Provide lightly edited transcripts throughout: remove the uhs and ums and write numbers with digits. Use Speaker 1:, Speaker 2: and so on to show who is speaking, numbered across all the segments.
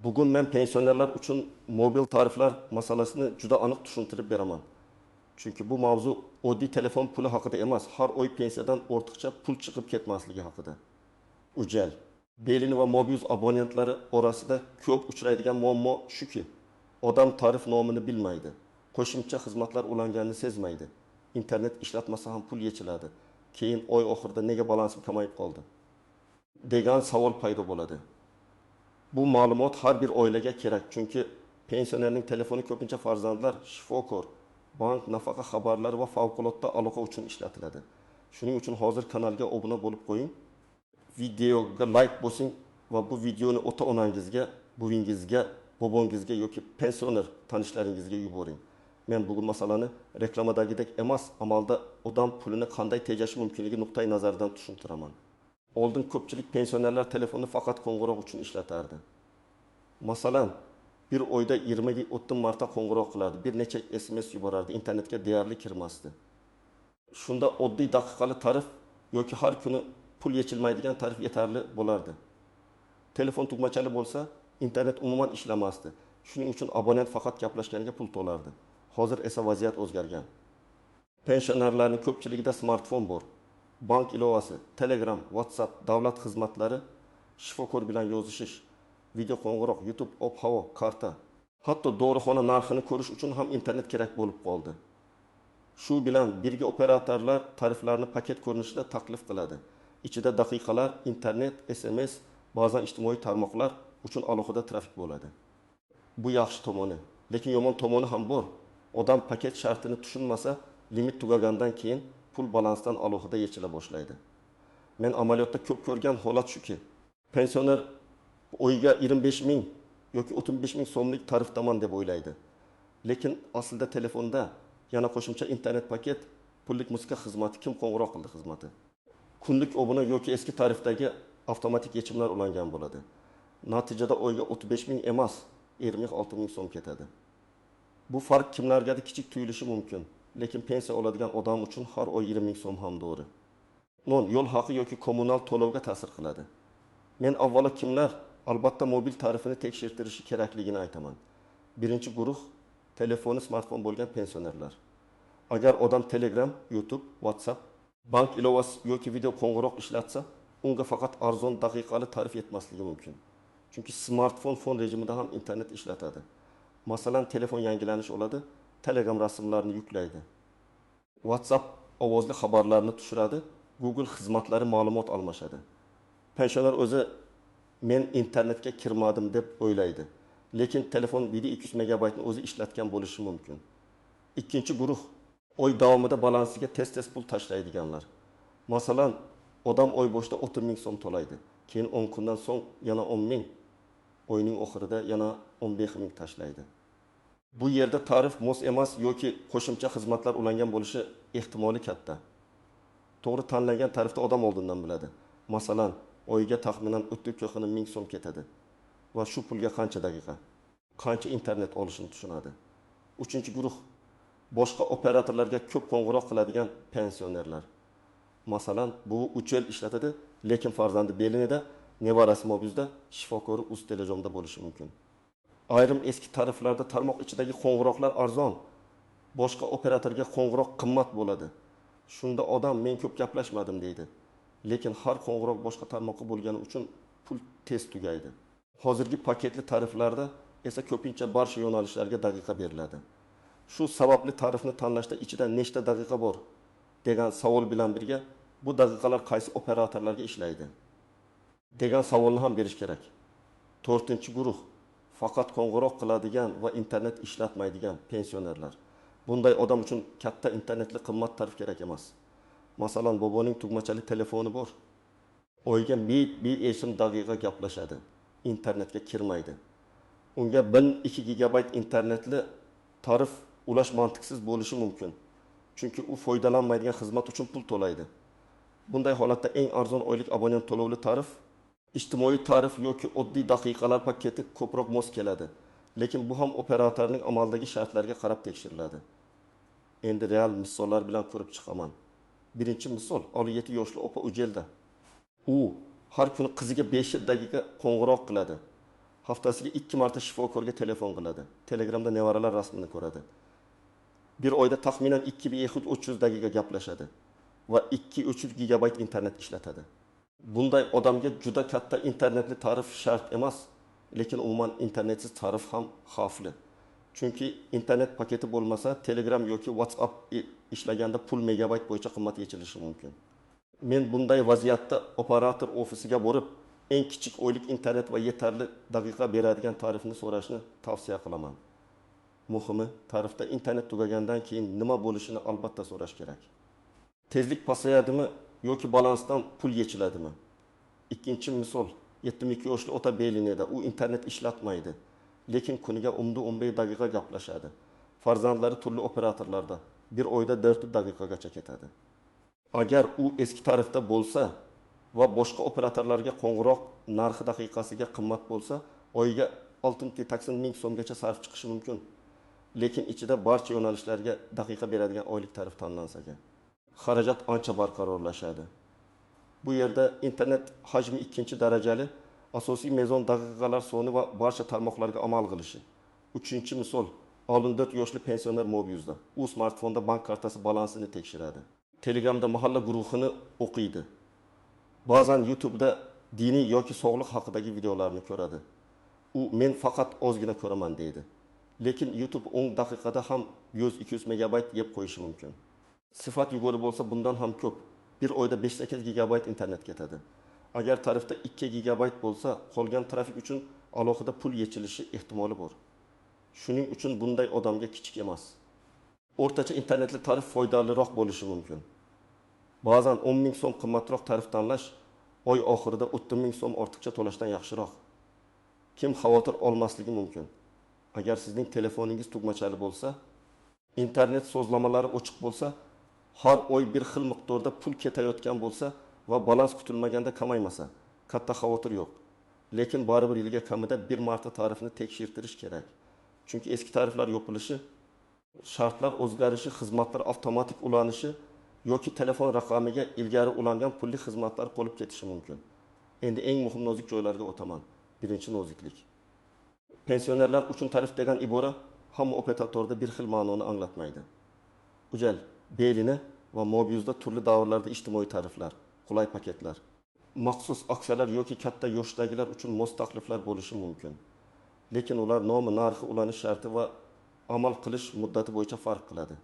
Speaker 1: Bugun men pensionerlar uchun mobil tariflar masalasini juda aniq tushuntirib beraman. Chunki bu mavzu oddiy telefon puli haqida emas, har oy pensiyadan ortiqcha pul chiqib ketmasligi haqida. Ujal. Belini va Mobius abonentlari orasida ko'p uchraydigan muammo shuki, odam tarif nomini bilmaydi. Qo'shimcha xizmatlar ulanganini sezmaydi. İnternet ishlatmasa ham pul yechiladi. Keyin oy oxirida nega balansim kamayib qoldi degan savol paydo bo'ladi. Bu ma'lumot har bir oilaga kerak, chunki pensionerning telefoni ko'pincha farzandlar, shifokor, bank, nafaqa xabarlari va favqulodda aloqa uchun ishlatiladi. Shuning uchun hozir kanalga obuna bo'lib qo'ying. Videoga like bosing va bu videoni ota-onangizga, buvingizga, bobongizga yoki pensioner tanishlaringizga yuboring. Men bugun masalani reklamadagidek emas, amalda odam pulini qanday tejashi mumkinligi nuqtai nazaridan tushuntiraman. Oldin ko'pchilik pensionerlar telefonni faqat qo'ng'iroq uchun ishlatardi. Masalan, bir oyda 20-30 marta qo'ng'iroq qilardi, bir necha SMS yuborardi, internetga deyarli kirmasdi. Shunda oddiy daqiqali tarif yoki har kuni pul yechilmaydigan tarif yetarli bo'lardi. Telefon tugmachali bo'lsa, internet umuman ishlamasdi. Shuning uchun abonent faqat gaplashganiga pul to'lardi. Hozir esa vaziyat o'zgargan. Pensionerlarning ko'pchiligida smartfon bor. Bank ilovasi, Telegram, WhatsApp, davlat xizmatlari, shifokor bilan yozishish, video qo'ng'iroq, YouTube, ob-havo, karta. Hatto dorixona narxini ko'rish uchun ham internet kerak bo'lib qoldi. Shu bilan birga operatorlar tariflarni paket ko'rinishida taklif qiladi. Ichida daqiqalar, internet, SMS, ba'zan ijtimoiy tarmoqlar uchun alohida trafik bo'ladi. Bu yaxshi tomoni, lekin yomon tomoni ham bor. Odam paket shartini tushunmasa, limit tugagandan keyin pul balansdan alohida yechila boshlaydi. Men amaliyotda ko'p ko'rgan holat shuki, pensioner oyiga 25 ming yoki 35 ming so'mlik tarifdaman deb o'ylaydi. Lekin aslida telefonda yana qo'shimcha internet paket, pullik musiqa xizmati, kim qo'ng'iroq qildi xizmati. Kunlik obuna yoki eski tarifdagi avtomatik yechimlar ulangan bo'ladi. Natijada oyiga 35 ming emas, 26 ming so'm ketadi. Bu farq kimlargadir kichik tuyulishi mumkin, lekin pensiya oladigan odam uchun har oy 20 ming so'm ham to'g'ri. Non, yo'l haqi yoki kommunal to'lovga ta'sir qiladi. Men avvalo kimlar albatta mobil tarifini tekshirtirishi kerakligini aytaman. Birinchi guruh telefoni smartfon bo'lgan pensionerlar. Agar odam Telegram, YouTube, WhatsApp, bank ilovasi yoki video qo'ng'iroq ishlatsa, unga faqat arzon daqiqali tarif yetmasligi mumkin. Chunki smartfon fon rejimida ham internet ishlatadi. Masalan, telefon yangilanish oladi, Telegram rasmlarini yuklaydi. WhatsApp ovozli xabarlarni tushiradi, Google xizmatlari ma'lumot almashadi. Pensioner o'zi men internetga kirmadim deb o'ylaydi, lekin telefon 200 megabaytni o'zi ishlatgan bo'lishi mumkin. Ikkinchi guruh oy davomida balansiga tez-tez pul tashlaydiganlar. Masalan, odam oy boshida 30 ming so'm to'laydi, keyin 10 kundan so'ng yana 10 ming, oyning oxirida yana 15 ming tashlaydi. Bu yerda tarif mos emas yoki qo'shimcha xizmatlar ulangan bo'lishi ehtimoli katta. To'g'ri tanlangan tarifda odam oldindan biladi. Masalan, oyiga taxminan 30-40 ming so'm ketadi va shu pulga qancha daqiqa, qancha internet olishini tushunadi. Uchinchi guruh boshqa operatorlarga ko'p qo'ng'iroq qiladigan pensionerlar. Masalan, bu 3 yil ishlatadi, lekin farzandi Belinida, nevarasi Mobiusda, shifokori Uztelejomda bo'lishi mumkin. Ayrim eski tariflarda tarmoq ichidagi qo'ng'iroqlar arzon, boshqa operatorga qo'ng'iroq qimmat bo'ladi. Shunda odam men ko'p gaplashmadim deydi. Lekin har qo'ng'iroq boshqa tarmoqqa bo'lgani uchun pul tez tugaydi. Hozirgi paketli tariflarda esa ko'pincha barcha yo'nalishlarga daqiqa beriladi. Shu sababli tarifni tanlashda ichida nechta daqiqa bor degan savol bilan birga bu daqiqalar qaysi operatorlarga ishlaydi degan savolni ham berish kerak. 4-guruh faqat qo'ng'iroq qiladigan va internet ishlatmaydigan pensionerlar. Bunday odam uchun katta internetli qimmat tarif kerak emas. Masalan, boboning tugmachali telefoni bor. Oyga bir esm daqiqa gaplashadi. Internetga kirmaydi. Unga 1-2 gigabayt internetli tarif ulash mantiqsiz bo'lishi mumkin. Chunki u foydalanmaydigan xizmat uchun pul to'laydi. Bunday holatda eng arzon oylik abonent to'lovli tarif ijtimoiy tarif yoki oddiy daqiqalar paketi ko'proq mos keladi. Lekin bu ham operatorning amaldagi shartlariga qarab tekshiriladi. Endi real misollar bilan ko'rib chiqaman. Birinchi misol 6-7 yoshli opa Ujelda. U har kuni qiziga 5 daqiqa qo'ng'iroq qiladi. Haftasiga 2 marta shifokorga telefon qiladi. Telegramda nevaralar rasmini ko'radi. Bir oyda taxminan 2300 daqiqa gaplashadi va 2-300 gigabayt internet ishlatadi. Bunday odamga juda katta internetli tarif shart emas, lekin umuman internetsiz tarif ham xavfli. Chunki internet paketi bo'lmasa, Telegram yoki WhatsApp ishlaganda pul megabayt bo'yicha qimmat yechilishi mumkin. Men bunday vaziyatda operator ofisiga borib, eng kichik oylik internet va yetarli daqiqa beradigan tarifni so'rashni tavsiya qilaman. Muhimi, tarifda internet tugagandan keyin nima bo'lishini albatta so'rash kerak. Tezlik pasayadimi yoki balansdan pul yechiladimi? Ikkinchi misol, 72 yoshli ota Berlinda u internet ishlatmaydi, lekin kuniga 10-15 daqiqa gaplashadi. Farzandlari turli operatorlarda bir oyda 4 daqiqagacha ketadi. Agar u eski tarifda bo'lsa va boshqa operatorlarga qo'ng'iroq narxi daqiqasiga qimmat bo'lsa, oyiga 680 ming so'mgacha sarf chiqishi mumkin. Lekin ichida barcha yo'nalishlarga daqiqa beradigan oylik tarif tanlansa, xarajat ancha barqarorlashadi. Bu yerda internet hajmi ikkinchi darajali, asosiy mezon daqiqalar soni va barcha tarmoqlarga amal qilishi. Uchinchi misol, 64 yoshli pensioner Mobius'da. U smartfonda bank kartasi balansini tekshiradi. Telegramda mahalla guruhini o'qiydi. Ba'zan YouTube'da diniy yoki sog'liq haqidagi videolarni ko'radi. U men faqat ozgina ko'raman deydi. Lekin YouTube 10 daqiqada ham 100-200 megabayt yeb qo'yishi mumkin. Sifat yuguri bo'lsa bundan ham ko'p. Bir oyda 5-8 gigabayt internet ketadi. Agar tarifda 2 gigabayt bo'lsa, qolgan trafik uchun alohida pul yechilishi ehtimoli bor. Shuning uchun bunday odamga kichik emas. O'rtacha internetli tarif foydaliroq bo'lishi mumkin. Ba'zan 10 ming so'm qimmatroq tarif tanlash oy oxirida 30 ming so'm ortiqcha to'lashdan yaxshiroq. Kim xavotir olmasligi mumkin? Agar sizning telefoningiz tugmachali bo'lsa, internet sozlamalari ochiq bo'lsa, har oy bir xil miqdorda pul ketayotgan bo'lsa va balans kutilmaganda kamaymasa, katta xavotir yo'q. Lekin baribir yilga kamida bir marta tarifni tekshirtirish kerak. Chunki eski tariflar yopilishi, shartlar o'zgarishi, xizmatlar avtomatik ulanishi yoki telefon raqamiga ilgari ulangan pulli xizmatlar qolib ketishi mumkin. Endi eng muhim nozik joylarga o'taman. Birinchi noziklik. Pensionerlar uchun tarif degan ibora hamma operatorda bir xil ma'noni anglatmaydi. Ujal, Berlin va Mobius'da turli davrlarda ijtimoiy tariflar, qulay paketlar, maxsus aksiyalar yoki katta yoshdagilar uchun mos takliflar bo'lishi mumkin. Lekin ular nomi, narxi, ulanish sharti va amal qilish muddati bo'yicha farq qiladi.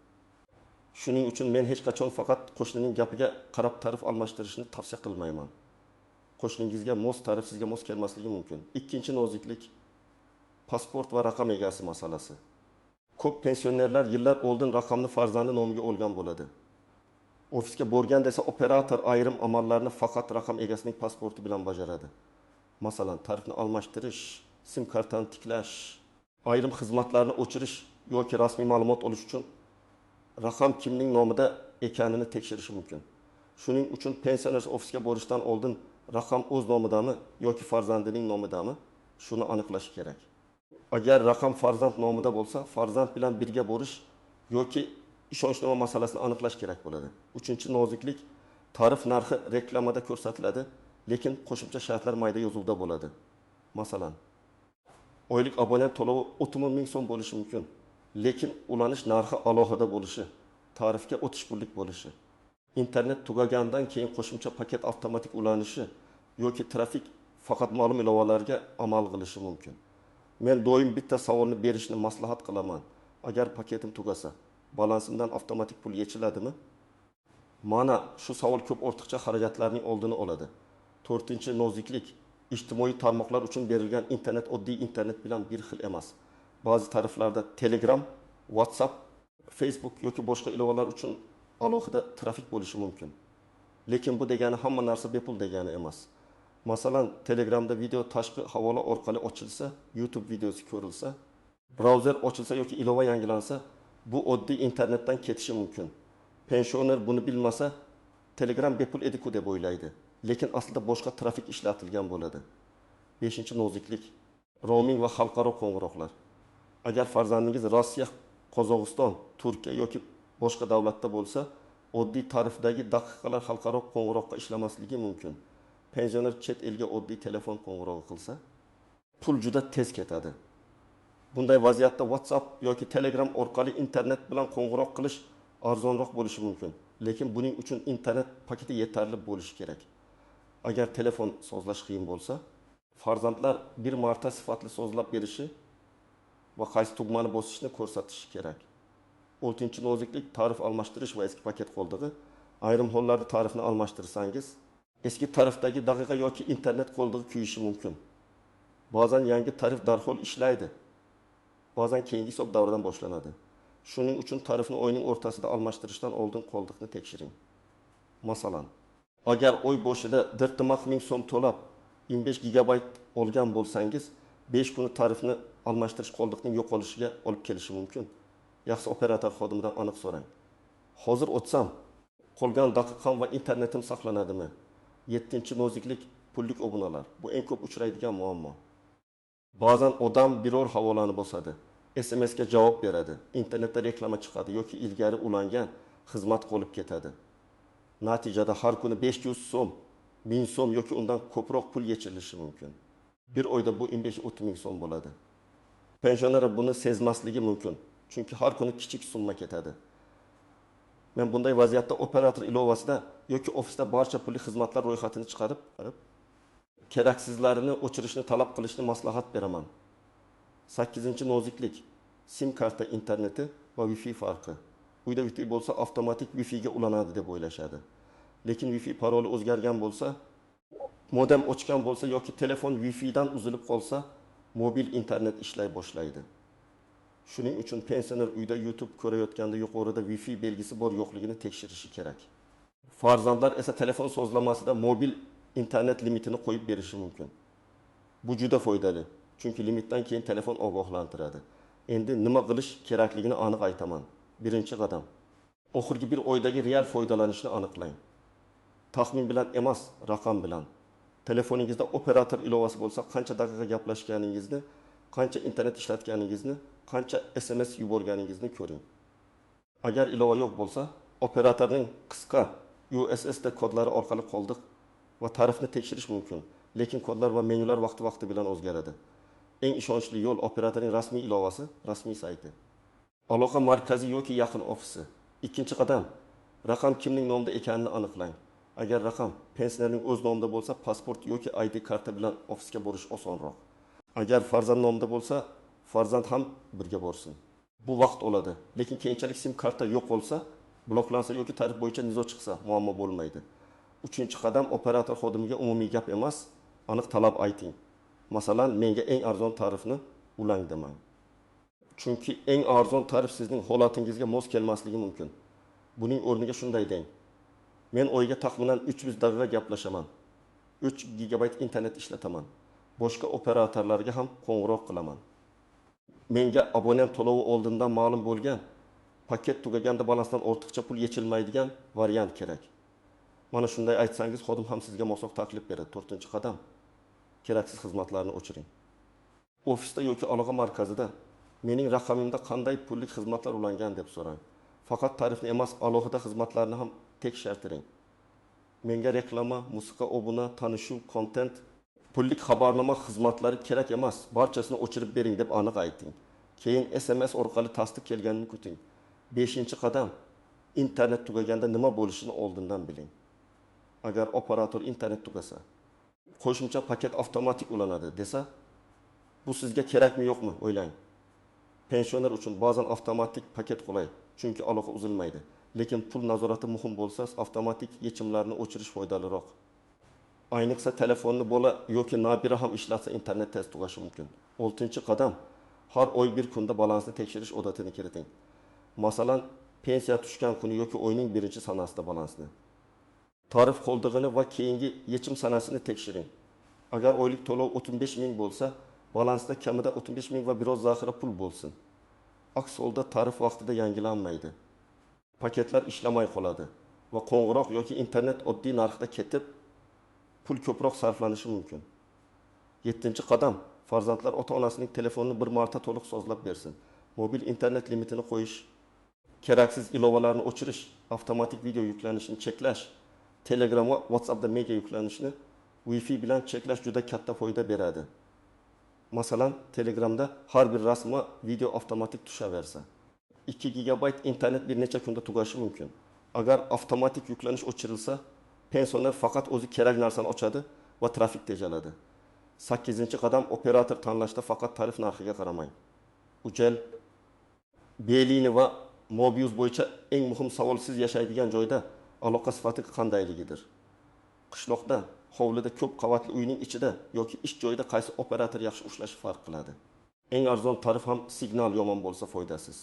Speaker 1: Shuning uchun men hech qachon faqat qo'shnining gapiga qarab tarif almashtirishni tavsiya qilmayman. Qo'shningizga mos tarif sizga mos kelmasligi mumkin. Ikkinchi noziklik, pasport va raqam egasi masalasi. Ko'p pensionerlar yillar oldin raqamni farzandi nomiga olgan bo'ladi. Ofisga borganda esa operator ayrim amallarni faqat raqam egasining pasporti bilan bajaradi. Masalan, tarifni almashtirish, sim kartani tiklash, ayrim xizmatlarni o'chirish yoki rasmiy ma'lumot olish uchun raqam kimning nomida ekanini tekshirishi mumkin. Shuning uchun pensioner ofisga borishdan oldin raqam o'z nomidami yoki farzandining nomidami, shuni aniqlash kerak. Agar raqam farzand nomida bo'lsa, farzand bilan birga borish yoki ishonchnoma masalasini aniqlash kerak bo'ladi. Uchinchi noziklik, tarif narxi reklamada ko'rsatiladi, lekin qo'shimcha shartlar mayda yozuvda bo'ladi. Masalan, oylik abonent to'lovi 30 ming so'm bo'lishi mumkin, lekin ulanish narxi alohida bo'lishi, tarifga o'tish pullik bo'lishi, internet tugagandan keyin qo'shimcha paket avtomatik ulanishi yoki trafik faqat ma'lum ilovalarga amal qilishi mumkin. Men doim bitta savolni berishni maslahat qilaman. Agar paketim tugasa, balansimdan avtomatik pul yechiladimi? Mana shu savol ko'p ortiqcha xarajatlarning oldini oladi. 4-noziklik, ijtimoiy tarmoqlar uchun berilgan internet oddiy internet bilan bir xil emas. Ba'zi tariflarda Telegram, WhatsApp, Facebook yoki boshqa ilovalar uchun alohida trafik bo'lishi mumkin. Lekin bu degani hamma narsa bepul degani emas. Masalan, Telegramda video tashqi havola orqali ochilsa, YouTube videosi ko'rilsa, brauzer ochilsa yoki ilova yangilansa, bu oddiy internetdan ketishi mumkin. Pensioner buni bilmasa, Telegram bepul edi-ku deb o'ylaydi, lekin aslida boshqa trafik ishlatilgan bo'ladi. 5-noziklik, roaming va xalqaro qo'ng'iroqlar. Agar farzandingiz Rossiya, Qozog'iston, Turkiya yoki boshqa davlatda bo'lsa, oddiy tarifdagi daqiqalar xalqaro qo'ng'iroqqa ishlamasligi mumkin. Pensioner chet elga oddiy telefon qo'ng'irog'i qilsa, pul juda tez ketadi. Bunday vaziyatda WhatsApp yoki Telegram orqali internet bilan qo'ng'iroq qilish arzonroq bo'lishi mumkin. Lekin buning uchun internet paketi yetarli bo'lishi kerak. Agar telefon sozlash qiyin bo'lsa, farzandlar bir marta sifatli sozlab berishi va qaysi tugmani bosishni ko'rsatishi kerak. 6. noziklik tarif almashtirish va eski paket qoldig'i. Ayrim hollarda tarifni almashtirsangiz, eski tarifdagi daqiqa yoki internet qoldig'i kuyishi mumkin. Ba'zan yangi tarif darhol ishlaydi. Ba'zan keyingi hisob davridan boshlanadi. Shuning uchun tarifni oyning o'rtasida almashtirishdan oldin qoldiqni tekshiring. Masalan, agar oy boshida 4,000 so'm to'lab 25 gigabayt olgan bo'lsangiz, 5 kuni tarifni almashtirish qoldiqning yo'qolishiga olib kelishi mumkin. Yaxshi operator xodimidan aniq so'rang. Hozir o'tsam, qolgan daqiqam va internetim saqlanadimi? 7. noziklik pullik obunalar. Bu eng ko'p uchraydigan muammo. Ba'zan odam biror havolani bosadi, SMSga javob beradi, internetda reklama chiqadi yoki ilgari ulangan xizmat qolib ketadi. Natijada har kuni 500 so'm, 1000 so'm yoki undan ko'proq pul yechilishi mumkin. Bir oyda bu 25-30 ming so'm bo'ladi. Pensioner buni sezmasligi mumkin, chunki har kuni kichik summa ketadi. Men bunday vaziyatda operator ilovasida yoki ofisda barcha pulli xizmatlar ro'yxatini chiqarib, keraksizlarini o'chirishni talab qilishni maslahat beraman. 8. noziklik SIM karta interneti va Wi-Fi farqi. Uyda Wi-Fi bo'lsa avtomatik Wi-Fi ga ulanadi deb o'ylashadi. Lekin Wi-Fi paroli o'zgargan bo'lsa, modem o'chgan bo'lsa yoki telefon Wi-Fi dan uzilib qolsa, mobil internet ishlay boshlaydi. Shuning uchun pensioner uyda YouTube ko'rayotganda yuqorida Wi-Fi belgisi bor yo'qligini tekshirishi kerak. Farzandlar esa telefon sozlamasida mobil internet limitini qo'yib berishi mumkin. Bu juda foydali, chunki limitdan keyin telefon ogohlantiradi. Endi nima qilish kerakligini aniq aytaman. Birinchi qadam. Oxirgi bir oydagi real foydalanishni aniqlang. Taxmin bilan emas, raqam bilan. Telefoningizda operator ilovasi bo'lsa, qancha daqiqa gaplashganingizni, qancha internet ishlatganingizni, qancha SMS yuborganingizni ko'ring. Agar ilova yo'q bo'lsa, operatorning qisqa USSD kodlari orqali qoldiq va tarifni tekshirish mumkin. Lekin kodlar va menyular vaqti bilan o'zgaradi. Eng ishonchli yo'l operatorning rasmiy ilovasi, rasmiy sayti. Aloqa markazi yoki yaqin ofisi. Ikkinchi qadam, raqam kimning nomida ekanini aniqlang. Agar raqam pensionerning o'z nomida bo'lsa, pasport yoki ID karta bilan ofisga borish osonroq. Agar farzand nomida bo'lsa, farzand ham birga borsin. Bu vaqt oladi, lekin keyinchalik SIM karta yo'q bo'lsa, bloklansa yoki tarif bo'yicha nizo chiqsa, muammo bo'lmaydi. 3-qadam operator xodimiga umumiy gap emas, aniq talab ayting. Masalan, menga eng arzon tarifni ulang demang. Chunki eng arzon tarif sizning holatingizga mos kelmasligi mumkin. Buning o'rniga shunday deng. Men oyga taxminan 300 daqiqa gaplashaman. 3 gigabayt internet ishlataman. Boshqa operatorlarga ham qo'ng'iroq qilaman. Menga abonent to'lovi oldindan ma'lum bo'lgan, paket tugaganda balansdan ortiqcha pul yechilmaydigan variant kerak. Mana shunday aytsangiz, xodim ham sizga mosoq taklif beradi. 4-qadam. Keraksiz xizmatlarni o'chiring. Ofisda yoki aloqa markazida mening raqamimda qanday pullik xizmatlar ulangan deb so'rang. Faqat tarifni emas, alohida xizmatlarni ham tekshiring. Menga reklama, musiqa obuna, tanishuv, kontent, pullik xabarnoma xizmatlari kerak emas, barchasini o'chirib bering deb aniq ayting. Keyin SMS orqali tasdiq kelganini kuting. 5-qadam, internet tugaganda nima bo'lishini oldindan biling. Agar operator internet tugasa, qo'shimcha paket avtomatik ulanadi desa, bu sizga kerakmi yo'qmi o'ylang. Pensioner uchun ba'zan avtomatik paket qulay, chunki aloqa uzilmaydi. Lekin pul nazorati muhim bo'lsa, avtomatik yechimlarni o'chirish foydaliroq. Ayniqsa telefonni bola yoki nabira ham ishlatsa internet tez tugashi mumkin. 6-qadam, har oy bir kunda balansni tekshirish odatini kiriting. Masalan, pensiya tushgan kuni yoki oyning birinchi sanasida balansni. Tarif qoldig'ini va keyingi yechim sanasini tekshiring. Agar oylik to'lov 35 ming bo'lsa, balansda kamida 35 ming va biroz zaxira pul bo'lsin. Aks holda tarif vaqtida yangilanmaydi. Paketlar ishlamay qoladi va qo'ng'iroq yoki internet oddiy narxda ketib, pul ko'proq sarflanishi mumkin. 7-qadam, farzandlar ota-onasining telefonini bir marta to'liq sozlab bersin. Mobil internet limitini qo'yish, keraksiz ilovalarni o'chirish, avtomatik video yuklanishini cheklash, Telegram va WhatsAppda media yuklanishni Wi-Fi bilan cheklash juda katta foyda beradi. Masalan, Telegramda har bir rasmga video avtomatik tushaversa. 2 GB internet bir necha kunda tugashi mumkin. Agar avtomatik yuklanish o'chirilsa, pensioner faqat o'zi kerak narsani ochadi va trafik tejaladi. 8-qadam operator tanlashda faqat tarif narxiga qaramang. Uchel, Belini va Mobius bo'yicha eng muhim savol siz yashaydigan joyda aloqa sifati qandayligidir. Qishloqda, hovlida ko'p qavatli uyning ichida yoki ish joyida qaysi operator yaxshi ushlashi farq qiladi. Eng arzon tarif ham signal yomon bo'lsa foydasiz.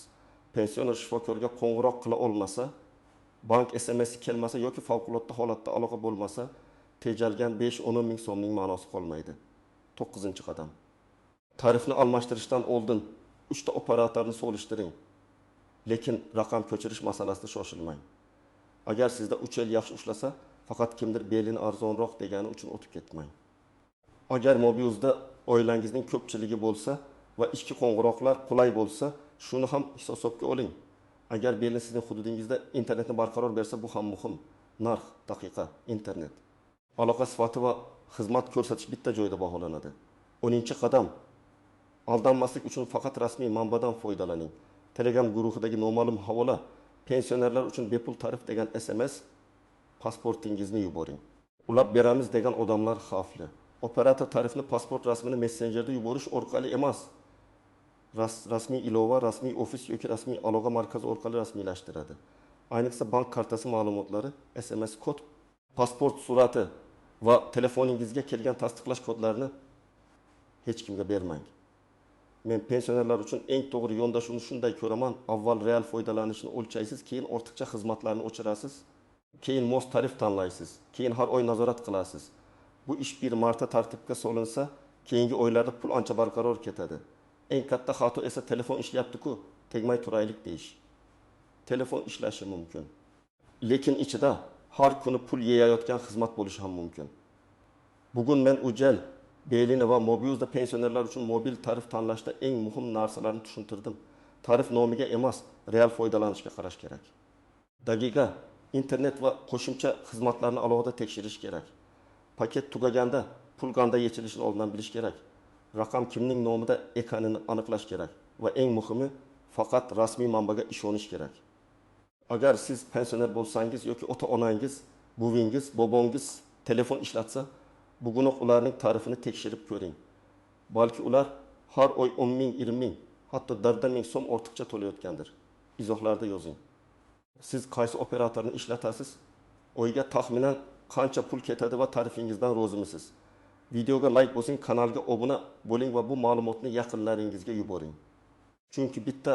Speaker 1: Pensioner shifokorga qo'ng'iroq qila olmasa, bank SMS kelmasa yoki favqulodda holatda aloqa bo'lmasa, tejalgan 5-10 ming so'mning ma'nosi qolmaydi. 9-qadam. Tarifni almashtirishdan oldin 3 ta operatorni solishtiring. Lekin raqam ko'chirish masalasida shoshilmang. Agar sizda Uchel yaxshi ushlasa, faqat kimdir Belini arzonroq degani uchun o'tib ketmang. Agar Mobiusda oilangizning ko'pchiligi bo'lsa va ichki qo'ng'iroqlar qulay bo'lsa, shuni ham hisobga oling. Agar Belin sizning hududingizda internetni barqaror bersa, bu ham muhim. Narx, daqiqa, internet. Aloqa sifati va xizmat ko'rsatish bitta joyda baholanadi. 10-qadam. Aldanmaslik uchun faqat rasmiy manbadan foydalaning. Telegram guruhidagi noma'lum havola pensionerlar uchun bepul tarif degan SMS pasportingizni yuboring. Ulab beramiz degan odamlar xavfli. Operator tarifni pasport rasmini messenjerda yuborish orqali emas, rasmiy ilova, rasmiy ofis yoki rasmiy aloqa markazi orqali rasmiylashtiradi. Ayniqsa bank kartasi ma'lumotlari, SMS kod, pasport surati va telefoningizga kelgan tasdiqlash kodlarini hech kimga bermang. Men pensionerlar uchun eng to'g'ri yondashuvni shunday ko'raman: avval real foydalanishni o'lchaysiz, keyin ortiqcha xizmatlarni o'chirasiz, keyin mos tarif tanlaysiz, keyin har oy nazorat qilasiz. Bu ish bir marta tartibga solinsa, keyingi oylarda pul ancha barqaror ketadi. Eng katta xato esa telefon ishlayapti-ku, tegmay turaylik deyish. Telefon ishlashi mumkin, lekin ichida har kuni pul yeyayotgan xizmat bo'lishi ham mumkin. Bugun men Uchel, Belini va Mobiusda pensionerlar uchun mobil tarif tanlashda eng muhim narsalarni tushuntirdim. Tarif nomiga emas, real foydalanishga qarash kerak. Daqiqa, internet va qo'shimcha xizmatlarni alohida tekshirish kerak. Paket tugaganda pul qanday yechilishini oldindan bilish kerak. Raqam kimning nomida ekanini aniqlash kerak va eng muhimi, faqat rasmiy manbaga ishonish kerak. Agar siz pensioner bo'lsangiz yoki ota-onangiz, buvingiz, bobongiz telefon ishlatsa, bugunoq ularning tarifini tekshirib ko'ring. Balki ular har oy 10 ming, 20 ming, hatto 10 ming so'm ortiqcha to'layotgandir. Izohlarda yozing. Siz qaysi operatorni ishlatasiz? Oyga taxminan qancha pul ketadi va tarifingizdan rozimisiz? Videoga like bosing, kanalga obuna bo'ling va bu ma'lumotni yaqinlaringizga yuboring. Chunki bitta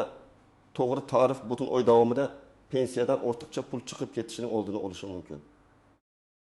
Speaker 1: to'g'ri tarif butun oy davomida pensiyadan ortiqcha pul chiqib ketishining oldini olishi mumkin.